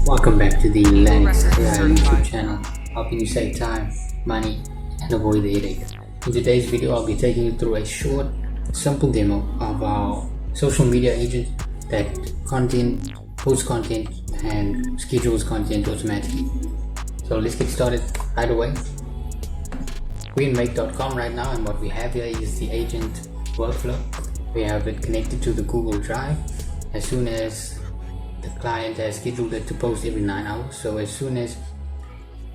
Welcome back to the Elanix AI YouTube channel, helping you save time, money, and avoid the headache. In today's video, I'll be taking you through a short, simple demo of our social media agent that posts content, and schedules content automatically. So let's get started right away. We're in make.com right now, and what we have here is the agent workflow. We have it connected to the Google Drive. As soon as the client has scheduled it to post every 9 hours, so as soon as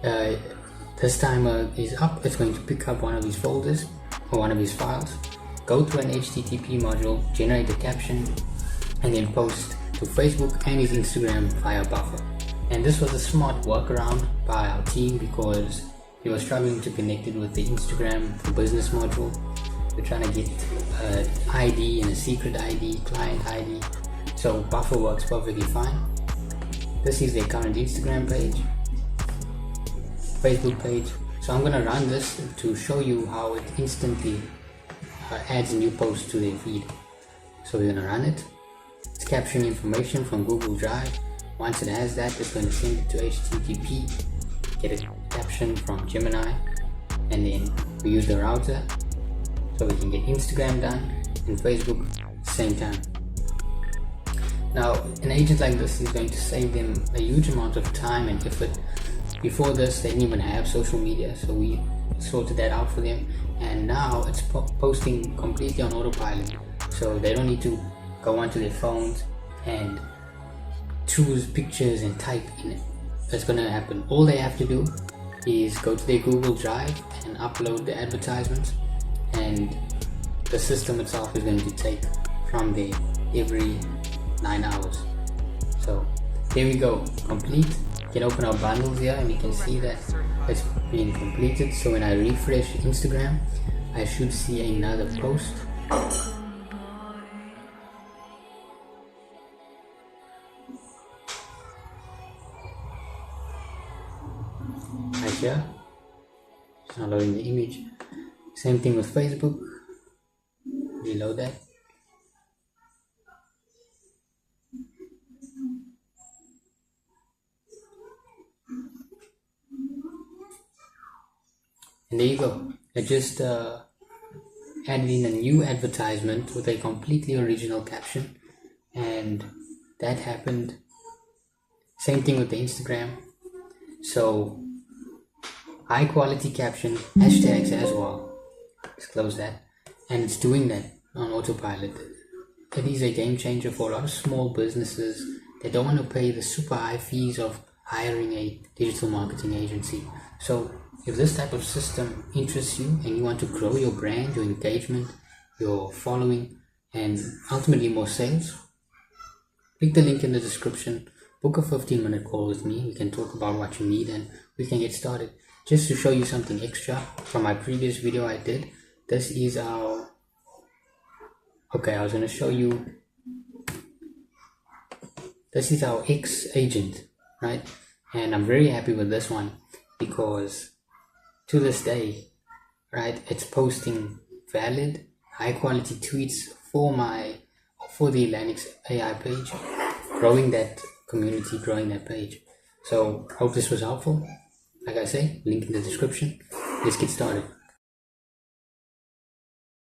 this timer is up, it's going to pick up one of these folders or one of these files, go through an HTTP module, generate a caption, and then post to Facebook and his Instagram via Buffer. And this was a smart workaround by our team because we were struggling to connect it with the Instagram for business module. We're trying to get an ID and a secret ID, client ID. So Buffer works perfectly fine. This is their current Instagram page, Facebook page. So I'm going to run this to show you how it instantly adds a new post to their feed. So we're going to run it. It's capturing information from Google Drive. Once it has that, it's going to send it to HTTP, get a caption from Gemini, and then we use the router so we can get Instagram done and Facebook at the same time. Now, an agent like this is going to save them a huge amount of time and effort. Before this, they didn't even have social media, so we sorted that out for them. And now it's posting completely on autopilot, so they don't need to go onto their phones and choose pictures and type in it. That's going to happen. All they have to do is go to their Google Drive and upload the advertisements, and the system itself is going to take from there every 9 hours. So there we go, complete. You can open our bundles here and we can see that it's being completed. So when I refresh Instagram, I should see another post. Right here, it's not loading the image. Same thing with Facebook. Reload that. And there you go. I just added in a new advertisement with a completely original caption, and that happened. Same thing with the Instagram. So high quality caption, hashtags as well. Let's close that. And it's doing that on autopilot. It is a game changer for a lot of small businesses that don't want to pay the super high fees of hiring a digital marketing agency. So if this type of system interests you and you want to grow your brand, your engagement, your following, and ultimately more sales, click the link in the description, book a 15-minute call with me. We can talk about what you need and we can get started. Just to show you something extra from my previous video I did, this is our, I was going to show you, this is our X agent, right? And I'm very happy with this one because to this day, right, it's posting valid, high quality tweets for the Elanix AI page, growing that community, growing that page. So hope this was helpful. Like I say, link in the description. Let's get started.